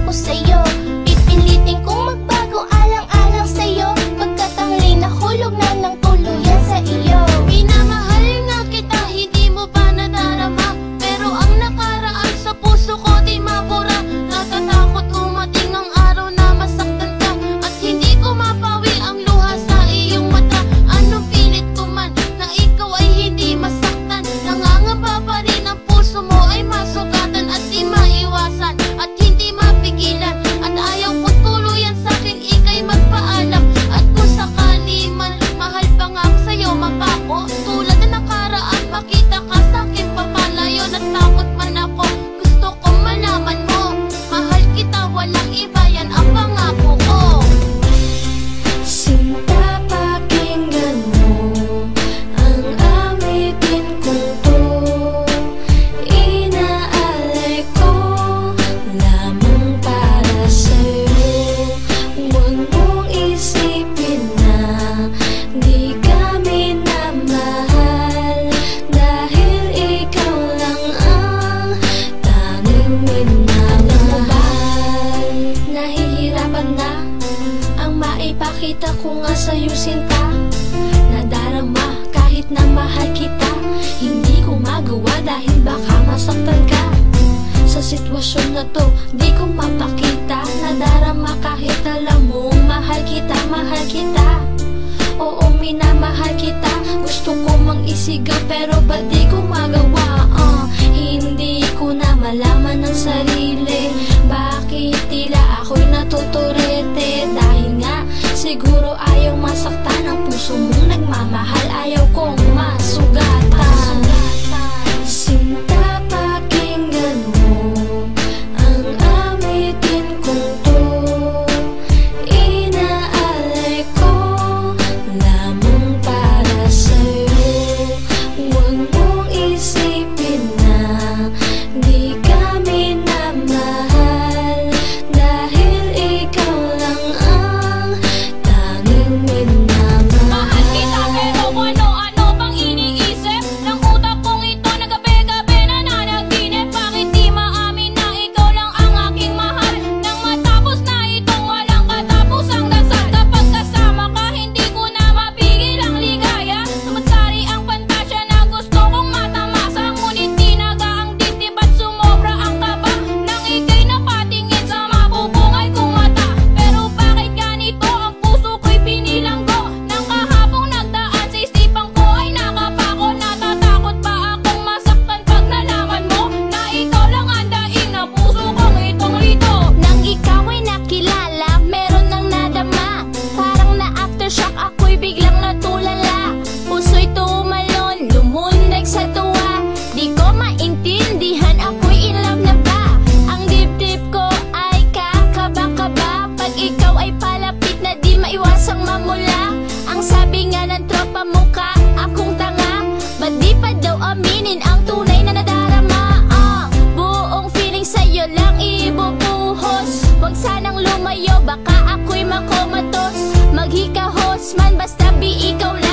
ako sa'yo. Pipilitin kong magbago alang-alang sa'yo, pagkat ang nahulog na ng tuluyan sa iyo. Minamahal nga kita, hindi mo ba nadarama? Pero ang nakaraan sa puso ko di mabura. Natatakot umating ang araw na masaktan ka, at hindi ko mapawi ang luha sa iyong mata. Anong pilit ko man na ikaw ay hindi masaktan, nangangamba pa rin ang puso mo ay masugatan at di maiwasan at hindi mapigilan. At ayaw ko tuluyan sa'kin ika'y magpaalam. At kung sakali man mahal pa nga ako sa'yo, mapako tulad na nakaraan, makita ka sa'kin papalayo. Natakot man ako, gusto kong malaman mo, mahal kita, walang iba, yan ang pangako ko. Sinta, pakinggan mo ang awitin kong to. Inaalay ko lamang para sa'yo. Huwag mong isipin na di kami na mahal, dahil ikaw lang ang tanging minamahal. Nahihirapan na ang maipakita ko nga sa'yo, sinta. Nadarama kahit na mahal kita, hindi ko magawa dahil baka masaktan ka. Sa sitwasyon na to, di ko mapakita. Nadarama kahit alam mo, mahal kita, mahal kita. Oo, minamahal kita. Gusto ko mang isigaw pero ba't di ko magawa? Hindi ko na malaman ng sarili, bakit tila ako'y natuturete. Dahil nga siguro ayaw masaktan ang puso mong nagmamahal, ayaw kong masugatan. Sinta, pakinggan mo ang awitin kong to. Inaalay ko lamang para sa'yo. Huwag mong isipin na di kami na mahal, dahil ikaw lang ang tanging minamahal. Mahal kita pero kung ano-ano pang iniisip ng utak kong ito na gabi-gabi nananaginip. Bakit di maamin na ikaw lang ang aking mahal? Nang matapos na itong walang katapusang dasal, kapag kasama ka hindi ko na mapigil ang ligaya. Sumadsari ang pantasya na gusto kong matamasa, ngunit di nagaang dibdib at sumobra ang kaba nang ika'y napatingin sa mabubungay kong mata. Pero bakit ganito ang puso ko'y pinilanggo? Nang kahapong nagdaan sa isipan ko ay nakapako. Natatakot ba akong masaktan pag nalaman mo na ikaw lang ang daing na puso kong itong lito? Nang ikaw ay nakilala, meron nang nadama, parang na aftershock, ako'y biglang natulala. Puso'y tumalon, lumundag sa tuwa, di ko maintindihan, ako'y in love na ba? Ang dibdib ko ay kakaba-kaba, pag ikaw ay palapit na di maiwasang mamula. Ang sabi nga ng tropa, mukha akong tanga, ba't di pa daw aminin ang tunay na nadarama? Buong feeling sa'yo lang ibubuhos, huwag sanang lumayo, baka ako'y makomatos. Maghikahos man, basta ikaw lang